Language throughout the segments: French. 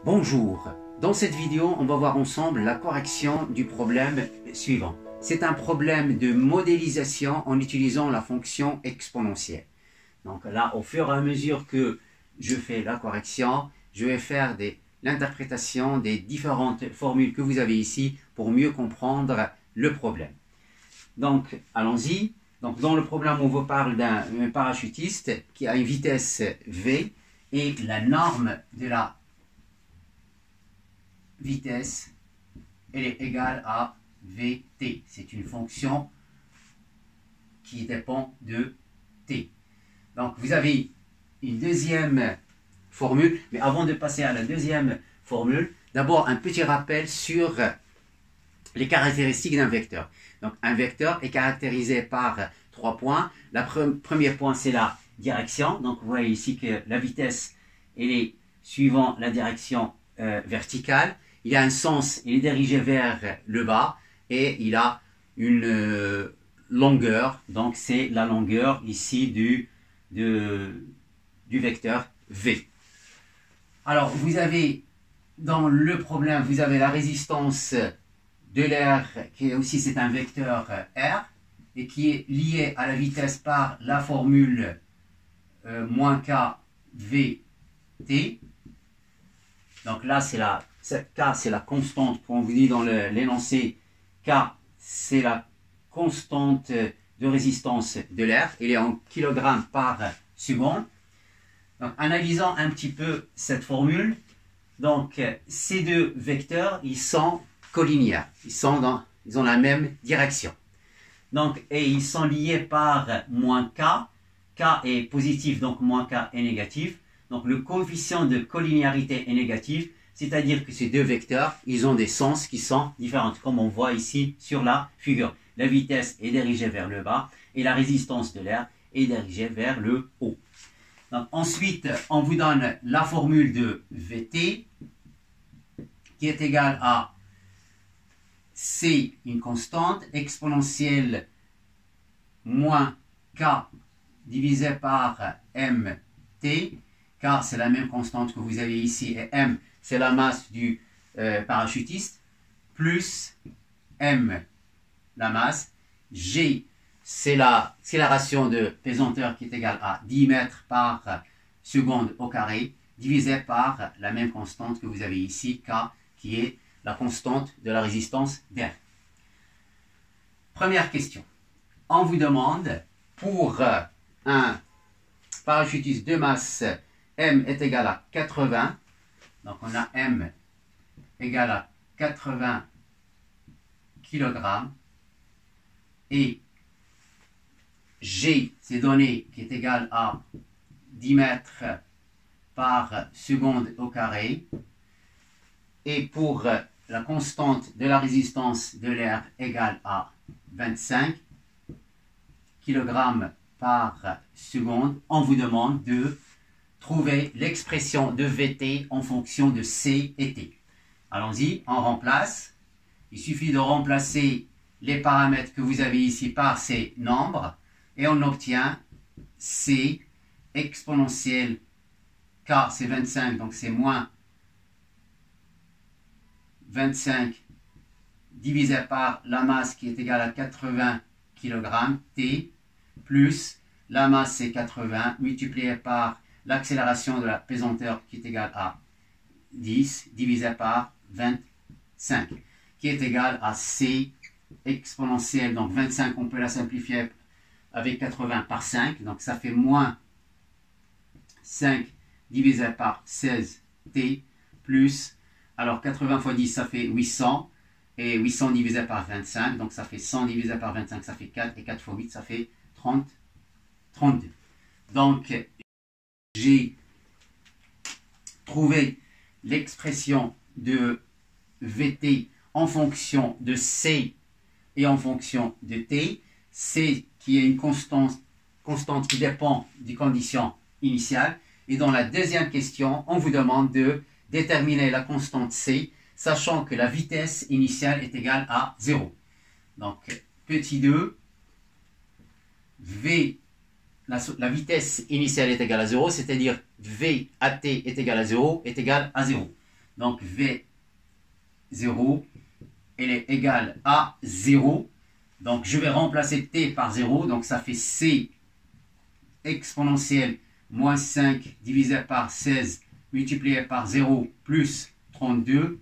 Bonjour, dans cette vidéo, on va voir ensemble la correction du problème suivant. C'est un problème de modélisation en utilisant la fonction exponentielle. Donc là, au fur et à mesure que je fais la correction, je vais faire l'interprétation des différentes formules que vous avez ici pour mieux comprendre le problème. Donc, allons-y. Donc, dans le problème, on vous parle d'un parachutiste qui a une vitesse V et la norme de la vitesse elle est égale à Vt. C'est une fonction qui dépend de t. Donc, vous avez une deuxième formule. Mais avant de passer à la deuxième formule, d'abord un petit rappel sur les caractéristiques d'un vecteur. Donc, un vecteur est caractérisé par 3 points. Le premier point, c'est la direction. Donc, vous voyez ici que la vitesse, elle est suivant la direction verticale. Il a un sens, il est dirigé vers le bas et il a une longueur. Donc, c'est la longueur ici du vecteur V. Alors, vous avez, dans le problème, vous avez la résistance de l'air, qui est aussi, c'est un vecteur R, et qui est lié à la vitesse par la formule moins k Vt. Donc là, K, c'est la constante, comme on vous dit dans l'énoncé, K, c'est la constante de résistance de l'air. Il est en kilogrammes par seconde. Donc, analysant un petit peu cette formule, donc ces deux vecteurs, ils sont collinéaires. Ils ont la même direction. Donc, et ils sont liés par moins K. K est positif, donc moins K est négatif. Donc, le coefficient de collinéarité est négatif, c'est-à-dire que ces deux vecteurs, ils ont des sens qui sont différents, comme on voit ici sur la figure. La vitesse est dirigée vers le bas et la résistance de l'air est dirigée vers le haut. Donc, ensuite, on vous donne la formule de Vt qui est égale à C, une constante, exponentielle moins K divisé par Mt. K, c'est la même constante que vous avez ici, et M, c'est la masse du parachutiste, plus M, la masse. G, c'est l'accélération de pesanteur qui est égale à 10 mètres par seconde au carré, divisé par la même constante que vous avez ici, K, qui est la constante de la résistance d'air. Première question. On vous demande, pour un parachutiste de masse M est égal à 80, donc on a M égale à 80 kg, et G, c'est donné, qui est égal à 10 mètres par seconde au carré, et pour la constante de la résistance de l'air égale à 25 kg par seconde, on vous demande de trouver l'expression de Vt en fonction de C et T. Allons-y, on remplace. Il suffit de remplacer les paramètres que vous avez ici par ces nombres et on obtient C exponentielle K, c'est 25, donc c'est moins 25 divisé par la masse qui est égale à 80 kg, T, plus la masse c'est 80 multiplié par l'accélération de la pesanteur qui est égale à 10 divisé par 25 qui est égal à C exponentielle, donc 25 on peut la simplifier avec 80 par 5, donc ça fait moins 5 divisé par 16t plus, alors 80 fois 10 ça fait 800 et 800 divisé par 25, donc ça fait 100 divisé par 25 ça fait 4 et 4 fois 8 ça fait 32. Donc j'ai trouvé l'expression de Vt en fonction de C et en fonction de T. C qui est une constante qui dépend des conditions initiales. Et dans la deuxième question, on vous demande de déterminer la constante C, sachant que la vitesse initiale est égale à 0. Donc, petit 2, V, la vitesse initiale est égale à 0, c'est-à-dire V à t est égal à 0, est égal à 0. Donc V0, elle est égale à 0. Donc je vais remplacer t par 0. Donc ça fait c exponentielle moins 5 divisé par 16 multiplié par 0 plus 32.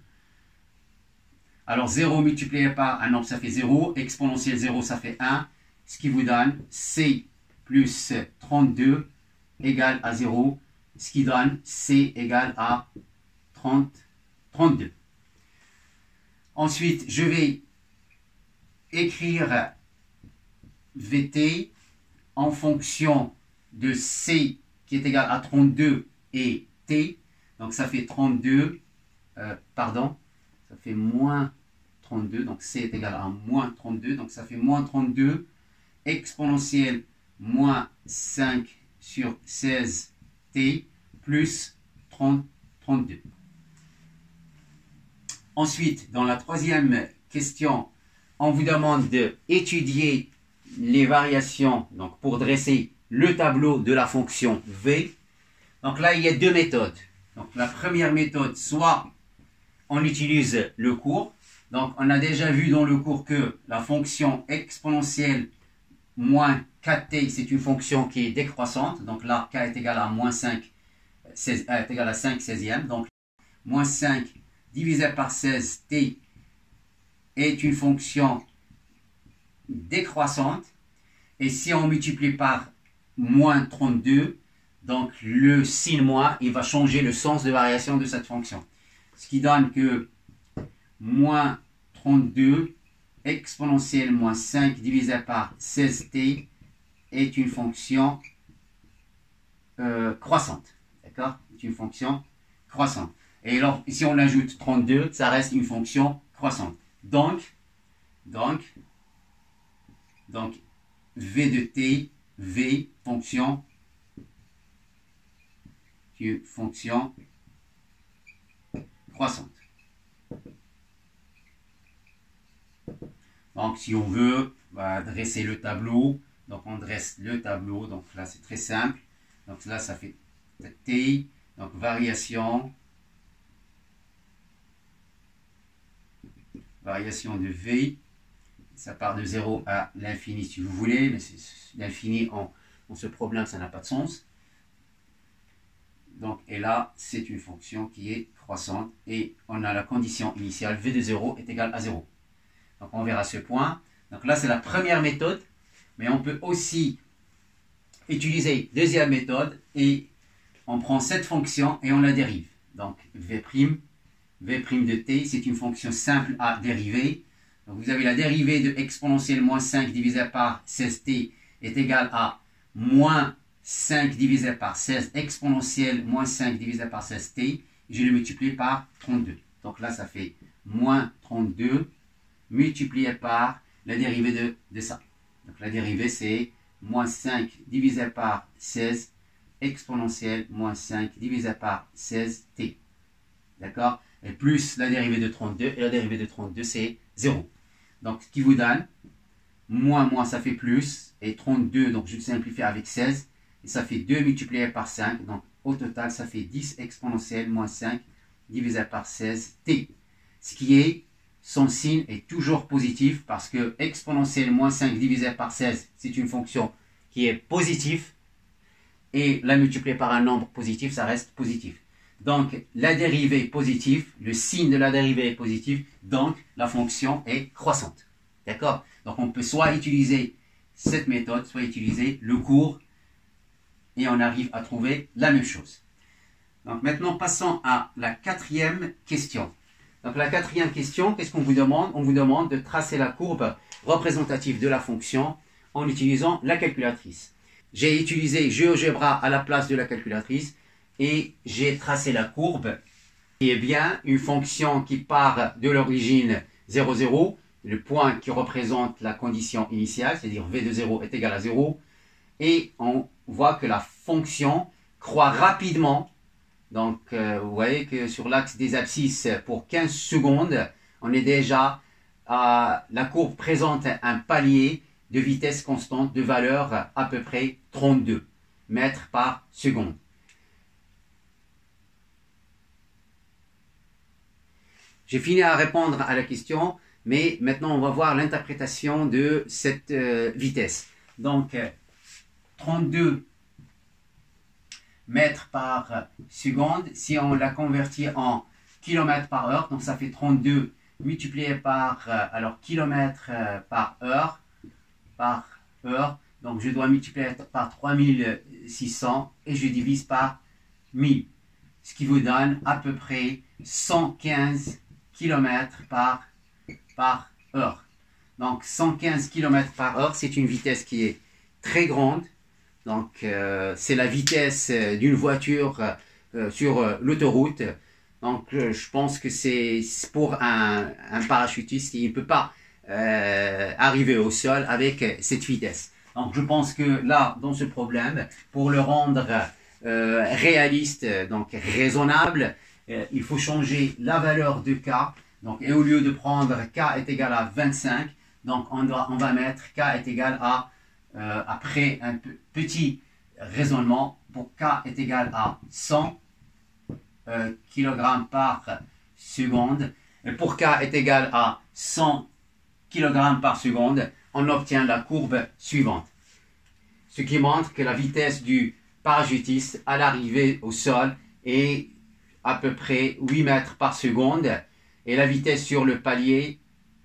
Alors 0 multiplié par un nombre, ça fait 0. Exponentielle 0, ça fait 1. Ce qui vous donne c plus 32 égale à 0. Ce qui donne c égale à 32. Ensuite, je vais écrire Vt en fonction de c qui est égal à 32 et t. Donc ça fait 32, ça fait moins 32, donc c est égal à moins 32, donc ça fait moins 32 exponentielle moins 5 sur 16t plus 32. Ensuite, dans la troisième question, on vous demande d'étudier les variations donc pour dresser le tableau de la fonction v. Donc là, il y a deux méthodes. Donc la première méthode, soit on utilise le cours. Donc on a déjà vu dans le cours que la fonction exponentielle moins 4t, c'est une fonction qui est décroissante. Donc là, k est égal à moins 5, est égal à 5 16e. Donc moins 5 divisé par 16t est une fonction décroissante. Et si on multiplie par moins 32, donc le signe moins, il va changer le sens de variation de cette fonction. Ce qui donne que moins 32 exponentielle moins 5 divisé par 16t est une fonction croissante. D'accord? C'est une fonction croissante. Et alors, si on ajoute 32, ça reste une fonction croissante. Donc v de t, v, fonction croissante. Donc, si on veut dresser le tableau, donc on dresse le tableau. Donc là, c'est très simple. Donc là, ça fait t, donc variation de v. Ça part de 0 à l'infini si vous voulez, mais l'infini en ce problème, ça n'a pas de sens. Donc, et là, c'est une fonction qui est croissante et on a la condition initiale v de 0 est égale à 0. Donc, on verra ce point. Donc là, c'est la première méthode, mais on peut aussi utiliser deuxième méthode et on prend cette fonction et on la dérive. Donc, v' de t, c'est une fonction simple à dériver. Donc, vous avez la dérivée de exponentielle moins 5 divisé par 16t est égale à moins 5 divisé par 16 exponentielle moins 5 divisé par 16t. Je le multiplie par 32. Donc là, ça fait moins 32 multiplié par la dérivée de ça. Donc la dérivée, c'est moins 5 divisé par 16 exponentielle moins 5 divisé par 16t. D'accord? Et plus la dérivée de 32, et la dérivée de 32, c'est 0. Donc, ce qui vous donne, moins, ça fait plus, et 32, donc je le simplifie avec 16, et ça fait 2 multiplié par 5, donc au total, ça fait 10 exponentielle moins 5 divisé par 16t. Ce qui est, son signe est toujours positif, parce que exponentielle moins 5 divisé par 16, c'est une fonction qui est positive, et la multiplier par un nombre positif, ça reste positif. Donc, la dérivée est positive, le signe de la dérivée est positif, donc la fonction est croissante. D'accord? Donc, on peut soit utiliser cette méthode, soit utiliser le cours, et on arrive à trouver la même chose. Donc, maintenant, passons à la quatrième question. Donc, la quatrième question, qu'est-ce qu'on vous demande? On vous demande de tracer la courbe représentative de la fonction en utilisant la calculatrice. J'ai utilisé GeoGebra à la place de la calculatrice, et j'ai tracé la courbe qui est bien une fonction qui part de l'origine 0, 0, le point qui représente la condition initiale, c'est-à-dire v de 0 est égal à 0, et on voit que la fonction croît rapidement. Donc, vous voyez que sur l'axe des abscisses, pour 15 secondes, on est déjà la courbe présente un palier de vitesse constante de valeur à peu près 32 mètres par seconde. j'ai fini à répondre à la question, mais maintenant on va voir l'interprétation de cette vitesse. Donc 32 mètres par seconde, si on la convertit en kilomètres par heure, donc ça fait 32 multiplié par kilomètres par heure, donc je dois multiplier par 3600 et je divise par 1000, ce qui vous donne à peu près 115 km par heure. Donc 115 km par heure, c'est une vitesse qui est très grande. Donc c'est la vitesse d'une voiture sur l'autoroute. Donc je pense que c'est pour un parachutiste, il ne peut pas arriver au sol avec cette vitesse. Donc je pense que là, dans ce problème, pour le rendre réaliste, donc raisonnable, il faut changer la valeur de k. Donc, et au lieu de prendre k est égal à 25, donc on va mettre k est égal à, après un petit raisonnement, pour k est égal à 100 kg par seconde. Et pour k est égal à 100 kg par seconde, on obtient la courbe suivante. Ce qui montre que la vitesse du parachutiste à l'arrivée au sol est à peu près 8 mètres par seconde et la vitesse sur le palier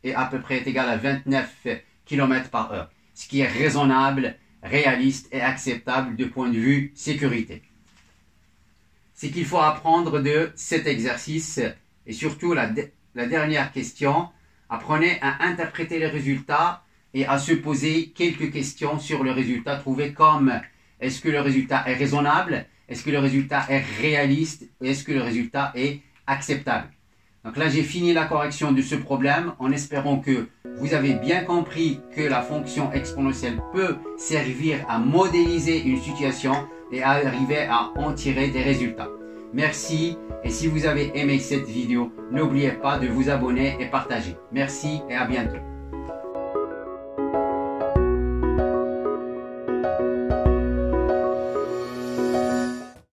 est à peu près égale à 29 km par heure, ce qui est raisonnable, réaliste et acceptable du point de vue sécurité. Ce qu'il faut apprendre de cet exercice et surtout la dernière question, apprenez à interpréter les résultats et à se poser quelques questions sur le résultat trouvé, comme est-ce que le résultat est raisonnable, est-ce que le résultat est réaliste, est-ce que le résultat est acceptable. Donc là, j'ai fini la correction de ce problème en espérant que vous avez bien compris que la fonction exponentielle peut servir à modéliser une situation et à arriver à en tirer des résultats. Merci, et si vous avez aimé cette vidéo, n'oubliez pas de vous abonner et partager. Merci et à bientôt.